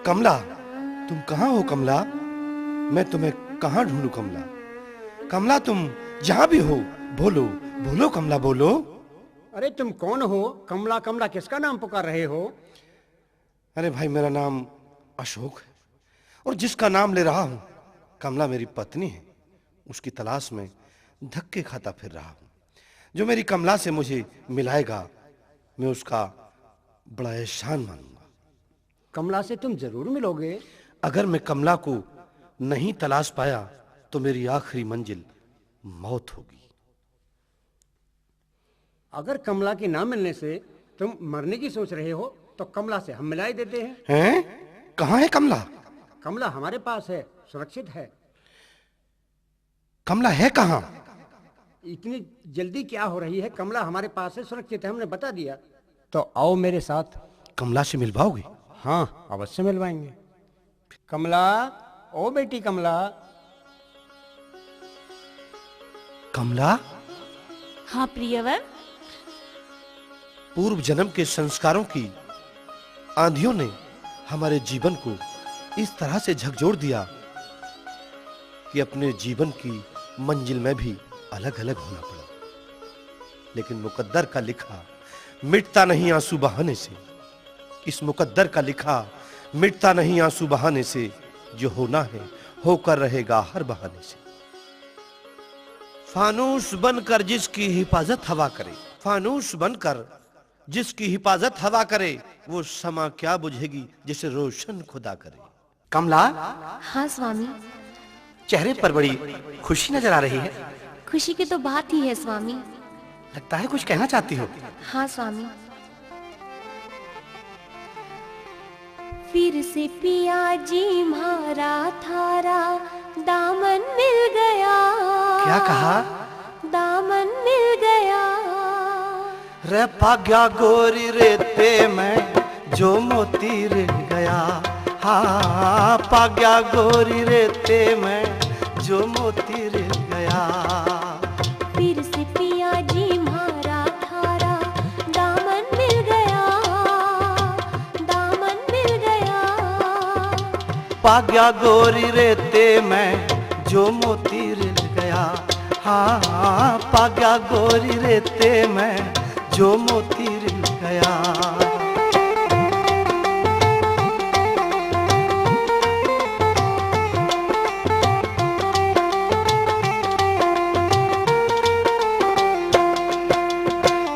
कमला, तुम कहाँ हो कमला? मैं तुम्हें कहाँ ढूंढूं कमला? कमला तुम जहां भी हो, बोलो बोलो कमला बोलो। अरे तुम कौन हो? कमला कमला किसका नाम पुकार रहे हो? अरे भाई, मेरा नाम अशोक है और जिसका नाम ले रहा हूं कमला मेरी पत्नी है। उसकी तलाश में धक्के खाता फिर रहा हूं। जो मेरी कमला से मुझे मिलाएगा मैं उसका बड़ा एहसान मानूंगा। कमला से तुम जरूर मिलोगे। अगर मैं कमला को नहीं तलाश पाया तो मेरी आखिरी मंजिल मौत होगी। अगर कमला की ना मिलने से तुम मरने की सोच रहे हो तो कमला से हम मिला ही देते हैं। हैं? कहाँ है कमला? कमला हमारे पास है, सुरक्षित है। कमला है कहाँ? इतनी जल्दी क्या हो रही है? कमला हमारे पास है, सुरक्षित है, हमने बता दिया। तो आओ मेरे साथ। कमला से मिलवाओगे? हाँ, अवश्य मिलवाएंगे। कमला, ओ बेटी कमला। कमला? हाँ प्रियवर। पूर्व जन्म के संस्कारों की आंधियों ने हमारे जीवन को इस तरह से झकझोर दिया कि अपने जीवन की मंजिल में भी अलग अलग होना पड़ा। लेकिन मुकद्दर का लिखा मिटता नहीं आंसू बहाने से। इस मुकद्दर का लिखा मिटता नहीं आंसू बहाने से। जो होना है होकर रहेगा हर बहाने से। फानूस बनकर जिसकी हिफाजत हवा करे, फानूस बनकर जिसकी हिफाजत हवा करे, वो समा क्या बुझेगी जिसे रोशन खुदा करे। कमला, हाँ स्वामी। चेहरे पर बड़ी खुशी नजर आ रही है। खुशी की तो बात ही है स्वामी। लगता है कुछ कहना चाहती हो। हाँ स्वामी। फिर से पिया जी मारा थारा दामन मिल गया। क्या कहा? दामन मिल गया। रे पाग्या गोरी रेते में जो मोती रह गया। हाँ, पाग्या गोरी रेते में जो मोती रह गया। फिर से पिया जी मारा थारा दामन मिल गया। दामन मिल गया। पाग्या गोरी रेते में जो मोती रह गया। हाँ, पाग्या गोरी रेते में जो मोती रह गया।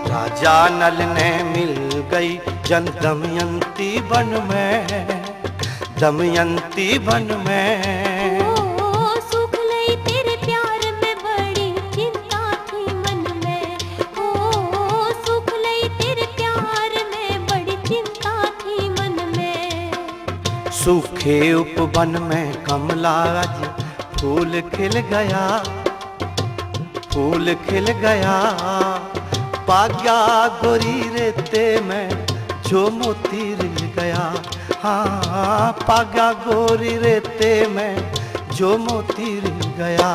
राजा नल ने मिल गई जन दमयंती वन में। दमयंती वन में ओ सुख लई तेरे प्यार में बड़ी चिंता थी मन में। ओ सुख लई तेरे प्यार में बड़ी चिंता थी मन में। सूखे उपवन में कमला आज फूल खिल गया। फूल खिल गया। पाग्या गोरी रेते में जो मोती रह गया। हाँ, पाग्या गोरी रेते में जो मोती रह गया।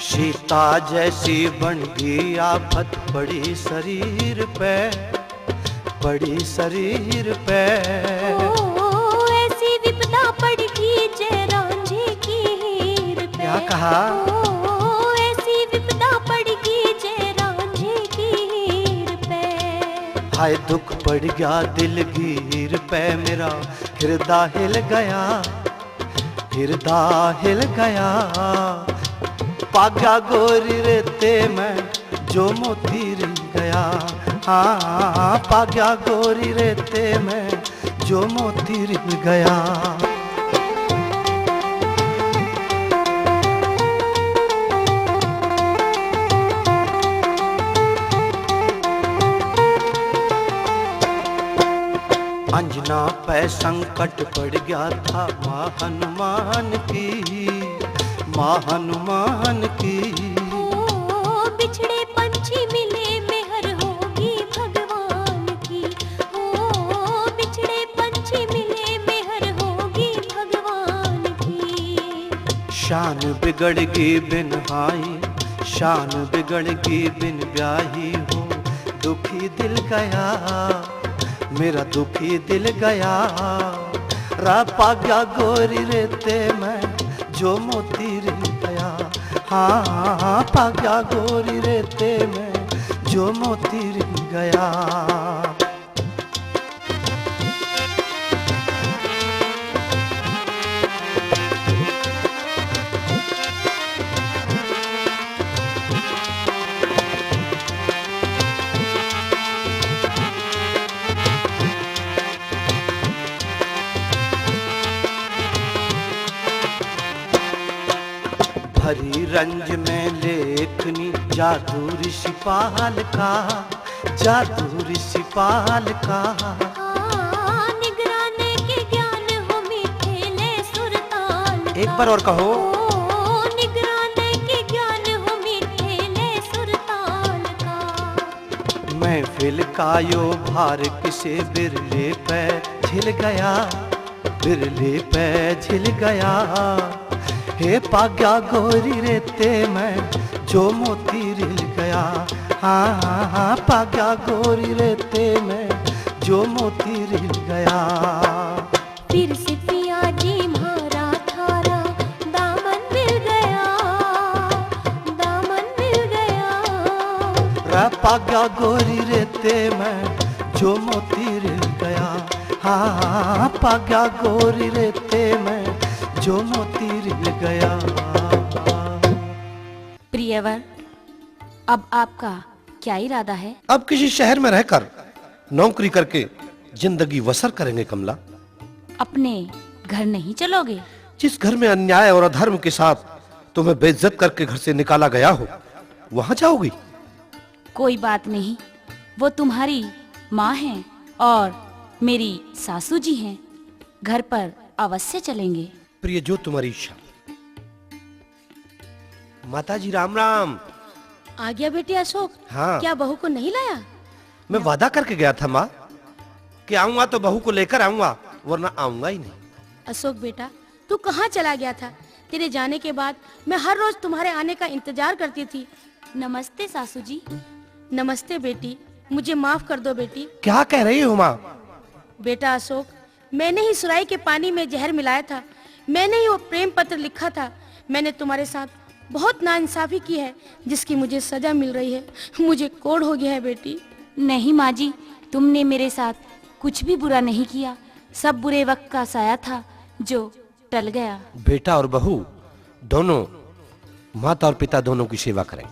सीता जैसी बन गई आफत पड़ी शरीर पे। पड़ी शरीर पे। ओ ऐसी विपदा पड़ गई जय रांझे की हीर पे। क्या कहा? ओ ऐसी विपदा पड़ गई जय रांझे की हीर पे। हाय दुख पड़ गया दिलगीर पे मेरा हृदय हिल गया। हृदय हिल गया। पाग्या गोरी रेते में जो मोती रह गया। हाँ, पाग्या गोरी रेते में जो मोती रह गया। अंजना पे संकट पड़ गया था माँ हनुमान की। माँ हनुमान की। ओ बिछड़े पंछी मिले मेहर होगी भगवान की। ओ बिछड़े पंछी मिले मेहर होगी भगवान की। शान बिगड़गी बिन हाई, शान बिगड़गी बिन ब्याही हो। दुखी दिल गया, मेरा दुखी दिल गया। रा पागा गोरी रेते में जो मोती रिल गया। हाँ पागा गोरी रेते में जो मोती रिल गया। भरी रंज में लेखनी जादू ऋषि पाल का, जादू ऋषि पाल का। निगराने के ज्ञान हो मीठेले सुरताल। एक बार और कहो। निगराने के ज्ञान हो मीठेले सुरताल का। महफिल का यो भार किसे बिरले पे झिल गया, बिरले पे झिल गया। हे पाग्या गोरी रेते में जो मोती रिल गया। हाँ पाग्या गोरी रेते में जो मोती रिल गया। फिर से पिया जी मारा थारा दामन मिल गया, दामन मिल गया। रा पाग्या गोरी रेते में जो मोती रिल गया। हाँ पाग्या गोरी रेते में जो मोती रिल गया। प्रियवर, अब आपका क्या इरादा है? अब किसी शहर में रहकर नौकरी करके जिंदगी बसर करेंगे कमला। अपने घर नहीं चलोगे? जिस घर में अन्याय और अधर्म के साथ तुम्हें बेइज्जत करके घर से निकाला गया हो, वहां जाओगी? कोई बात नहीं, वो तुम्हारी माँ हैं और मेरी सासू जी हैं। घर पर अवश्य चलेंगे। प्रिय, जो तुम्हारी इच्छा। माताजी राम राम। आ गया बेटी अशोक? हाँ। क्या बहू को नहीं लाया? मैं वादा करके गया था माँ कि आऊंगा तो बहू को लेकर आऊंगा, वरना आऊंगा ही नहीं। अशोक बेटा, तू कहाँ चला गया था? तेरे जाने के बाद मैं हर रोज तुम्हारे आने का इंतजार करती थी। नमस्ते सासू जी। नमस्ते बेटी, मुझे माफ कर दो बेटी। क्या कह रही हो माँ? बेटा अशोक, मैंने ही सुराई के पानी में जहर मिलाया था। मैंने ही वो प्रेम पत्र लिखा था। मैंने तुम्हारे साथ बहुत नाइंसाफी की है, जिसकी मुझे सजा मिल रही है। मुझे कोढ़ हो गया है बेटी। नहीं माँ जी, तुमने मेरे साथ कुछ भी बुरा नहीं किया। सब बुरे वक्त का साया था जो टल गया। बेटा और बहू दोनों, माता और पिता दोनों की सेवा करें।